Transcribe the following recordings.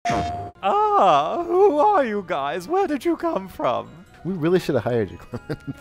Ah, who are you guys? Where did you come from? We really should have hired you, Clement.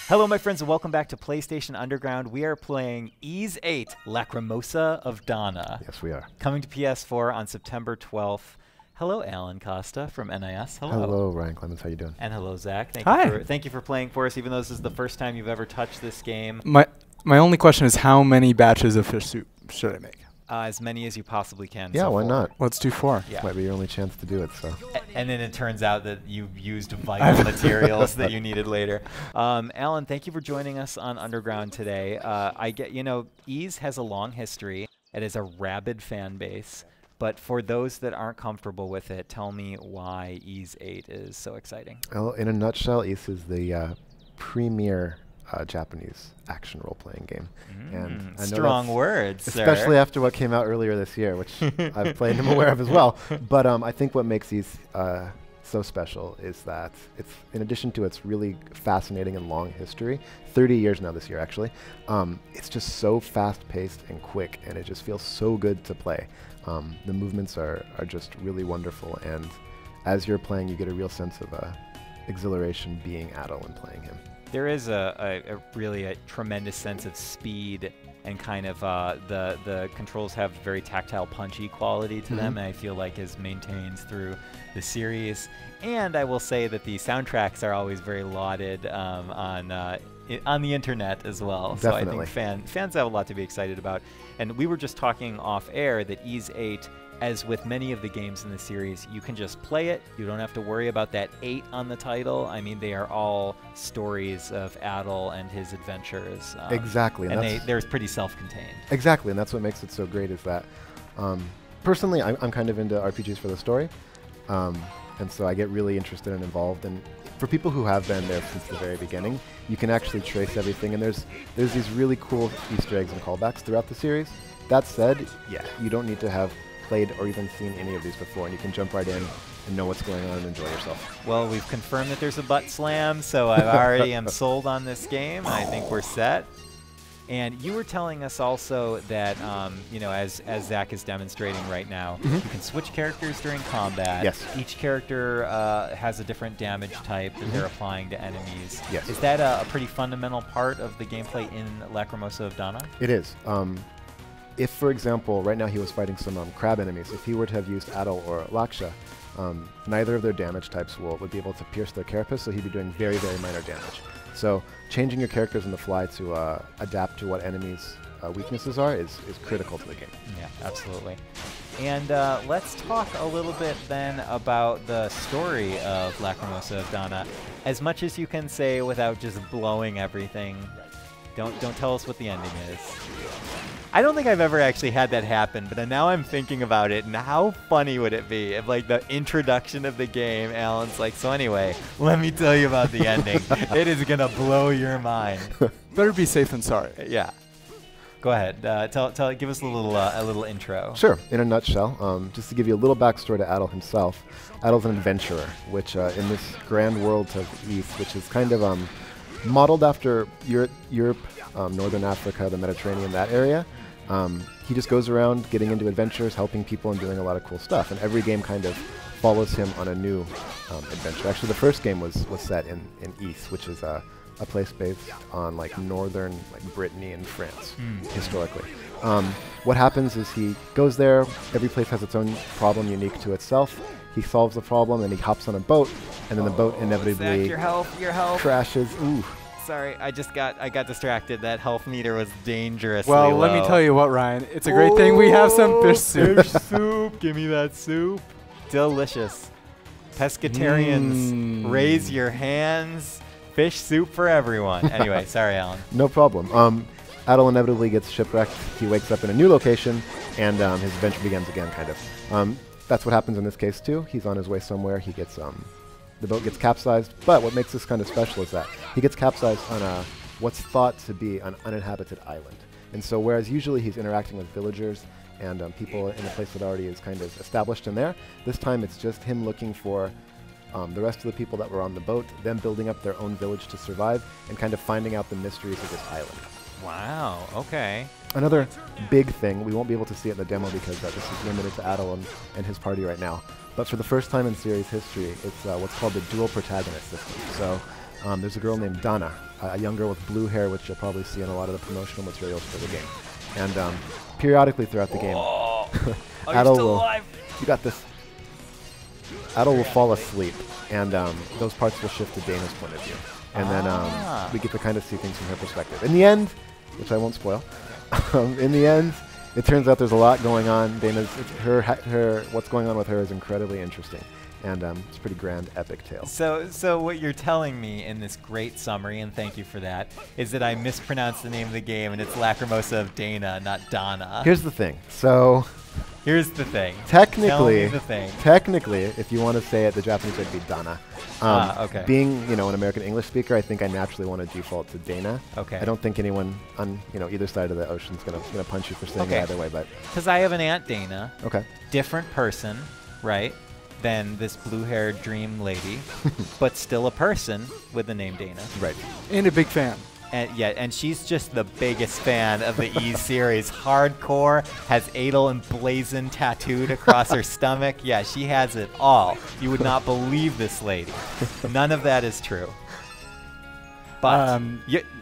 Hello, my friends, and welcome back to PlayStation Underground. We are playing VIII, Lacrimosa of Donna. Yes, we are. Coming to PS4 on September 12th. Hello, Alan Costa from NIS. Hello. Hello, Ryan Clemens. How you doing? And hello, Zach. Thank you for playing for us, even though this is the first time you've ever touched this game. My only question is, how many batches of fish soup should I make? As many as you possibly can. Yeah, so why far. not? Let's do 4. Yeah. Might be your only chance to do it, so. And then it turns out that you used vital materials that you needed later. Alan, thank you for joining us on Underground today. I get, Ease has a long history. It has a rabid fan base. But for those that aren't comfortable with it, tell me why VIII is so exciting. Well, in a nutshell, Ace is the premier Japanese action role-playing game. And I know strong words, especially sir. after what came out earlier this year, which I've played and am aware of as well. But I think what makes these so special is that it's, in addition to its really fascinating and long history, 30 years now this year actually, it's just so fast-paced and quick, and it just feels so good to play. The movements are just really wonderful, and as you're playing, you get a real sense of exhilaration being Adol and playing him. There is really a tremendous sense of speed, and kind of the controls have very tactile, punchy quality to them, and I feel like is maintained through the series. And I will say that the soundtracks are always very lauded on the internet as well. Definitely. So I think fans have a lot to be excited about. And we were just talking off air that VIII, as with many of the games in the series, you can just play it. You don't have to worry about that 8 on the title. I mean, they are all stories of Adol and his adventures. Exactly. And they're pretty self-contained. Exactly, and that's what makes it so great is that, personally, I'm kind of into RPGs for the story, and so I get really interested and involved. And for people who have been there since the very beginning, you can actually trace everything, and there's these really cool Easter eggs and callbacks throughout the series. That said, yeah, you don't need to have played or even seen any of these before, and you can jump right in and know what's going on and enjoy yourself. Well, we've confirmed that there's a butt slam, so I already am sold on this game. I think we're set. And you were telling us also that, as Zach is demonstrating right now, you can switch characters during combat. Yes. Each character has a different damage type that they're applying to enemies. Yes. Is that a pretty fundamental part of the gameplay in Lacrimosa of Donna? It is. If, for example, right now he was fighting some crab enemies, if he were to have used Adol or Laksha, neither of their damage types would be able to pierce their carapace, so he'd be doing very, very minor damage. So changing your characters on the fly to adapt to what enemies' weaknesses are is critical to the game. Yeah, absolutely. And let's talk a little bit then about the story of Lacrimosa of Donna. As much as you can say without just blowing everything, don't tell us what the ending is. I don't think I've ever actually had that happen, but now I'm thinking about it, and how funny would it be if, like, the introduction of the game, Alan's like, so anyway, let me tell you about the ending. It is going to blow your mind. Better be safe than sorry. Yeah. Go ahead. Give us a little intro. Sure. In a nutshell, just to give you a little backstory to Adol himself, Adol's an adventurer, which in this grand world of East, which is kind of modeled after Europe, Northern Africa, the Mediterranean, that area. He just goes around getting into adventures, helping people, and doing a lot of cool stuff. And every game kind of follows him on a new adventure. Actually, the first game was set in East, which is a place based on northern Brittany and France historically. What happens is he goes there. Every place has its own problem unique to itself. He solves the problem, and he hops on a boat, and then the boat inevitably Zach, your health crashes. Ooh. Sorry, I got distracted. That health meter was dangerously Well, low. let me tell you what, Ryan. It's a great thing we have some fish soup. Fish soup. Give me that soup. Delicious. Pescatarians, raise your hands. Fish soup for everyone. Anyway, sorry, Alan. No problem. Adol inevitably gets shipwrecked. He wakes up in a new location, and his adventure begins again, kind of. That's what happens in this case, too. He's on his way somewhere. He gets the boat gets capsized, but what makes this kind of special is that he gets capsized on what's thought to be an uninhabited island. And so whereas usually he's interacting with villagers and people in a place that already is kind of established in there, this time it's just him looking for the rest of the people that were on the boat, them building up their own village to survive, and kind of finding out the mysteries of this island. Wow. Okay. Another big thing, we won't be able to see it in the demo because this is limited to Adel and his party right now. But for the first time in series history, it's what's called the dual protagonist system. So there's a girl named Dana, a young girl with blue hair, which you'll probably see in a lot of the promotional materials for the game. And periodically throughout the game, Adel will... Alive? You got this. Adel will fall asleep, and those parts will shift to Dana's point of view. And then we get to kind of see things from her perspective. In the end, which I won't spoil, in the end, it turns out there's a lot going on. Dana's, what's going on with her is incredibly interesting. And it's a pretty grand, epic tale. So what you're telling me in this great summary, and thank you for that, is that I mispronounced the name of the game, and it's Lacrimosa of Dana, not Donna. Here's the thing. So... Here's the thing. Technically, the thing. Technically, if you want to say it, the Japanese would be Dana. Okay. Being, an American English speaker, I think I naturally want to default to Dana. Okay. I don't think anyone on, either side of the ocean is gonna punch you for saying it either way, but. Because I have an Aunt Dana. Okay. Different person, right, than this blue-haired dream lady, but still a person with the name Dana. Right. And a big fan. And she's just the biggest fan of the E series. Hardcore, has Adel emblazoned tattooed across her stomach. Yeah, she has it all. You would not believe this lady. None of that is true. But,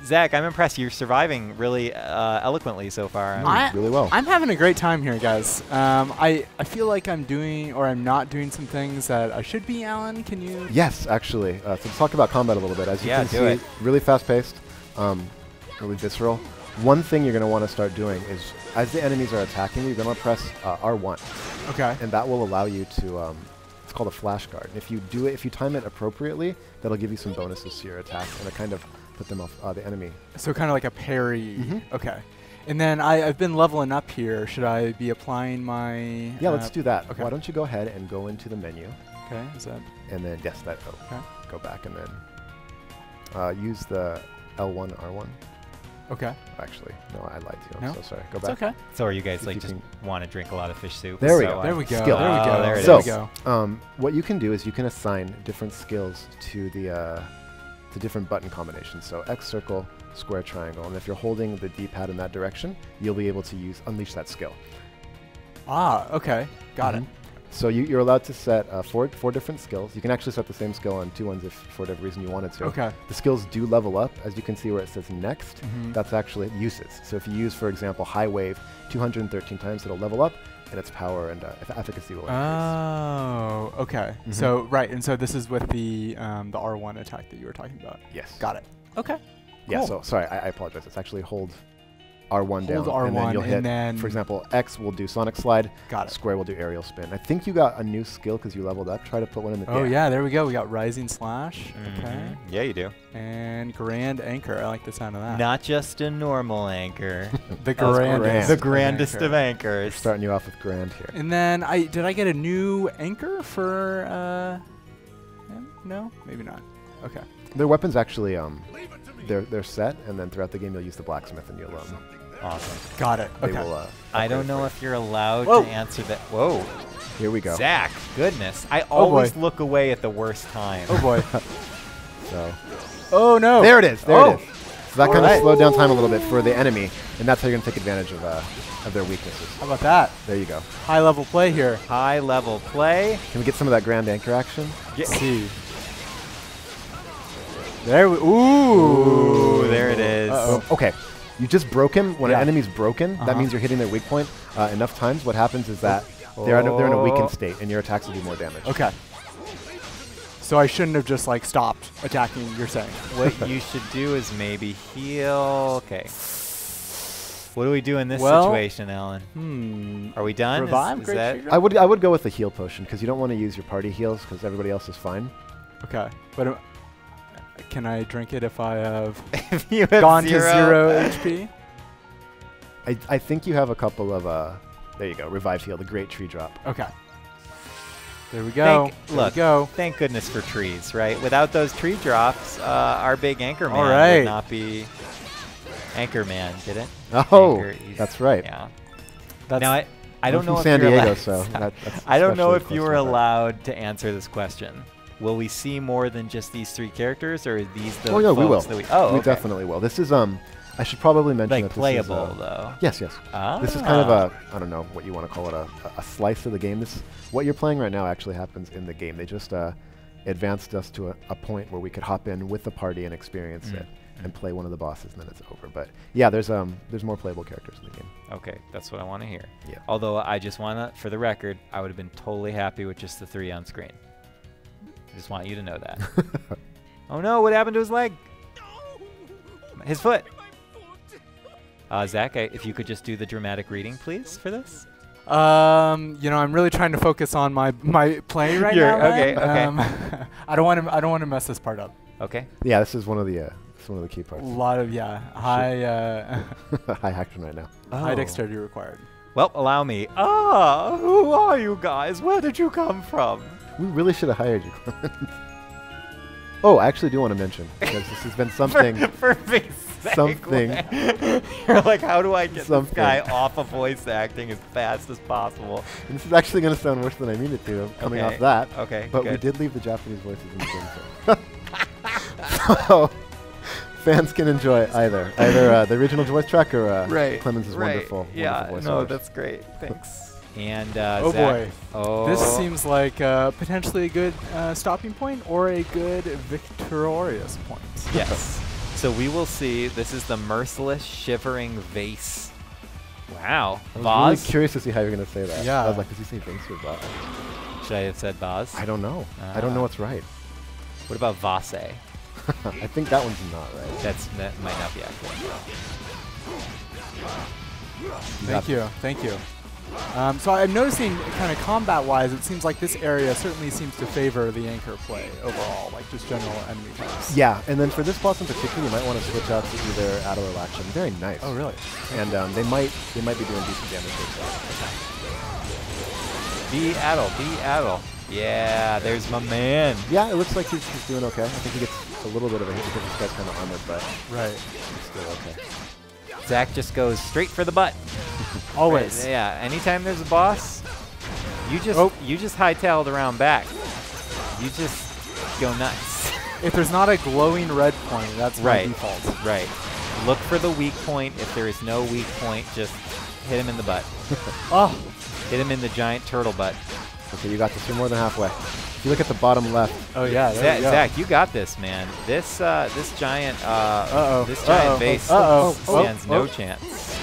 Zach, I'm impressed. You're surviving really eloquently so far. Really well. I'm having a great time here, guys. I feel like I'm doing, or I'm not doing some things that I should be, Alan. Can you? Yes, actually. So let's talk about combat a little bit. As you can see, really fast-paced. Really visceral. One thing you're going to want to start doing is, as the enemies are attacking you, you're going to press R1. Okay. And that will allow you to, it's called a flash guard. And if you do it, if you time it appropriately, that'll give you some bonuses to your attack and it kind of put them off the enemy. So kind of like a parry. Okay. And then I've been leveling up here. Should I be applying my... Yeah, let's do that. Okay. Why don't you go ahead and go into the menu. Okay, is that... And then, yes, that, okay. Go back and then use the L1, R1. Okay. Actually, no, I lied to you. I'm so sorry. Go back. It's okay. So are you guys like just want to drink a lot of fish soup? There we go. There we go. Skill. There we go. There it so, is. There we go. What you can do is you can assign different skills to the to different button combinations. So X, circle, square, triangle. And if you're holding the D-pad in that direction, you'll be able to unleash that skill. Ah, okay. Got it. So you're allowed to set four different skills. You can actually set the same skill on 2 ones if for whatever reason you wanted to. Okay. The skills do level up. As you can see where it says next, that's actually uses. So if you use, for example, high wave 213 times, it'll level up, and its power and efficacy will increase. Oh, okay. So, right, and so this is with the R1 attack that you were talking about. Yes. Got it. Okay. Yeah, Cool. so sorry, I apologize. It's actually hold R1 down, Hold R1 and then you'll hit, and then for example, X will do sonic slide, Got it. square will do aerial spin. I think you got a new skill because you leveled up. Try to put one in the Oh, yeah, there we go. We got Rising Slash. Okay. Yeah, you do. And Grand Anchor. I like the sound of that. Not just a normal anchor. The grandest. The grandest of anchors. Starting you off with grand here. And then did I get a new anchor for him? No? Maybe not. Okay. Their weapons actually, they're set, and then throughout the game you'll use the blacksmith and you'll Awesome. Got it. they Okay. will, I don't know if you're allowed Whoa. to answer that. Whoa. Here we go. Zach, goodness. I Oh, always boy. look away at the worst time. Oh, boy. So Oh, no. there it is. There it is. So that kind of Alright. slowed down time a little bit for the enemy, and that's how you're going to take advantage of their weaknesses. How about that? There you go. High level play here. High level play. Can we get some of that grand anchor action? Let's see. There we... Ooh. Ooh, there it is. Uh-oh. Okay. You just broke him. When Yeah. an enemy's broken, that means you're hitting their weak point enough times. What happens is that they're in a weakened state, and your attacks will do more damage. Okay. So I shouldn't have just like stopped attacking, you're saying. What you should do is maybe heal. Okay. What do we do in this Well, situation, Alan? Are we done? Revive? Is Great that Trigger? I would go with the heal potion because you don't want to use your party heals because everybody else is fine. Okay. But can I drink it if I have if you have gone to zero 0 HP? I think you have a couple of there you go, revived heal, the great tree drop. Okay. There we go. Look, there we go. thank goodness for trees, right? Without those tree drops, our big anchor man All right. would not be Anchor Man, did it? Oh, Anchor, that's right. Yeah. That's Now I don't know from if San you're Diego, allowed. so that's I don't know especially if you close were to my heart. allowed to answer this question. Will we see more than just these 3 characters, or are these the Oh, yeah, we will. folks that we? Oh, We okay. definitely will. This is I should probably mention Like that playable, this is, though. Yes, yes. Ah. This is kind of a, I don't know what you want to call it, a slice of the game. What you're playing right now actually happens in the game. They just advanced us to a point where we could hop in with the party and experience it and play one of the bosses, and then it's over. But yeah, there's more playable characters in the game. Okay, that's what I want to hear. Yeah. Although I just want to, for the record, I would have been totally happy with just the 3 on screen. I just want you to know that. Oh no, what happened to his leg? His foot. Zach, if you could just do the dramatic reading, please, for this. You know, I'm really trying to focus on my play right now. Okay, man. okay. I don't want to mess this part up. Okay. Yeah, this is one of the key A parts. lot of high action right now. high dexterity required. Well, allow me. Who are you guys? Where did you come from? We really should have hired you, Clement. Oh, I actually do want to mention, because this has been something. For big something. You're like, how do I get Something. this guy off of voice acting as fast as possible? And this is actually going to sound worse than I mean it to, coming Okay. off that. Okay, But we good. did leave the Japanese voices in the game. So fans can enjoy either the original voice track or Clemens' wonderful voice. No, that's great. Thanks. And Oh Zach, boy. Oh, This seems like potentially a good stopping point or a good victorious point. yes. So we will see. This is the merciless shivering vase. Wow. I was really Vase? curious to see how you're going to say that. Yeah. I was like, does he say vase or vase? Should I have said vase? I don't know. I don't know what's right. What about vase? I think that one's not right. That might not be accurate. Thank you. So I'm noticing kind of combat-wise, it seems like this area certainly seems to favor the anchor play overall, like just general enemy types. Yeah, and then for this boss in particular, you might want to switch out to either Adel or Lacrimosa. Very nice. Oh, really? And they might be doing decent damage with that. Be Adel. Yeah, there's my man. Yeah, it looks like he's doing okay. I think he gets a little bit of a hit because this guy's kind of armored, but Right. he's still okay. Zach just goes straight for the butt. Always. Right, yeah, anytime there's a boss, you just hightailed around back. You just go nuts. If there's not a glowing red point, that's my Right. default. Right. Look for the weak point. If there is no weak point, just hit him in the butt. Oh, Hit him in the giant turtle butt. Okay, you got this. You're more than halfway. If you look at the bottom left, oh yeah. There you go. Zach, you got this, man. This giant Uh-oh. this giant Uh-oh. base Uh-oh. stands no Oh. chance,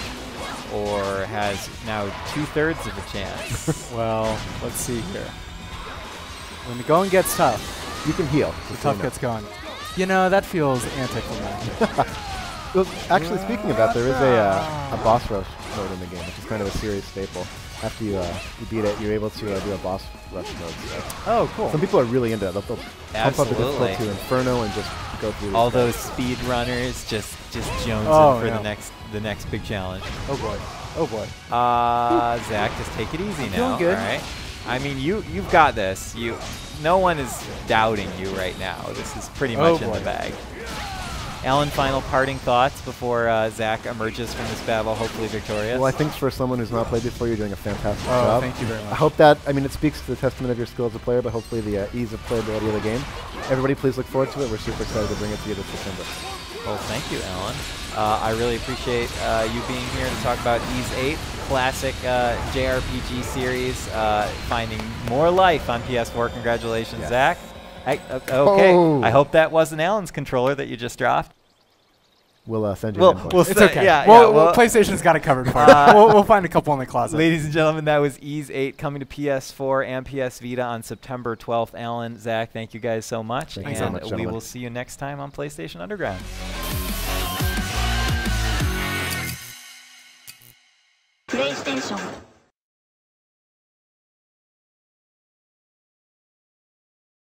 or has now 2/3 of a chance. Well, let's see here. When the going gets tough, you can heal. the tough gets going. You know, that feels anticlimactic. Well, actually, speaking of that, there is a boss rush mode in the game, which is kind of a serious staple. After you beat it, you're able to do a boss rush mode. So Oh, cool. some people are really into it. They'll pump up the Absolutely. difficulty to Inferno and just go through All these those speed runners just jonesing Oh, for yeah. the next big challenge. Oh boy. Oh boy. Zach, just take it easy now. Feeling good. All right. I mean, you've got this. No one is doubting you right now. This is pretty Oh, much in the boy. bag. Alan, final parting thoughts before Zach emerges from this battle, hopefully victorious. Well, I think for someone who's not played before, you're doing a fantastic Oh, job. thank you very I much. hope that, I mean, it speaks to the testament of your skill as a player, but hopefully the ease of playability of the game. Everybody, please look forward to it. We're super excited to bring it to you this September. Well, thank you, Alan. I really appreciate you being here to talk about VIII, classic JRPG series, finding more life on PS4. Congratulations, Yes. Zach. Okay, Oh. I hope that wasn't Alan's controller that you just dropped. We'll send you an invoice. We'll It's say- okay. Yeah, Well, PlayStation's got it covered for us. We'll find a couple in the closet. Ladies and gentlemen, that was VIII coming to PS4 and PS Vita on September 12th. Alan, Zach, thank you guys so much. Thank you so and much, we gentlemen. will see you next time on PlayStation Underground. PlayStation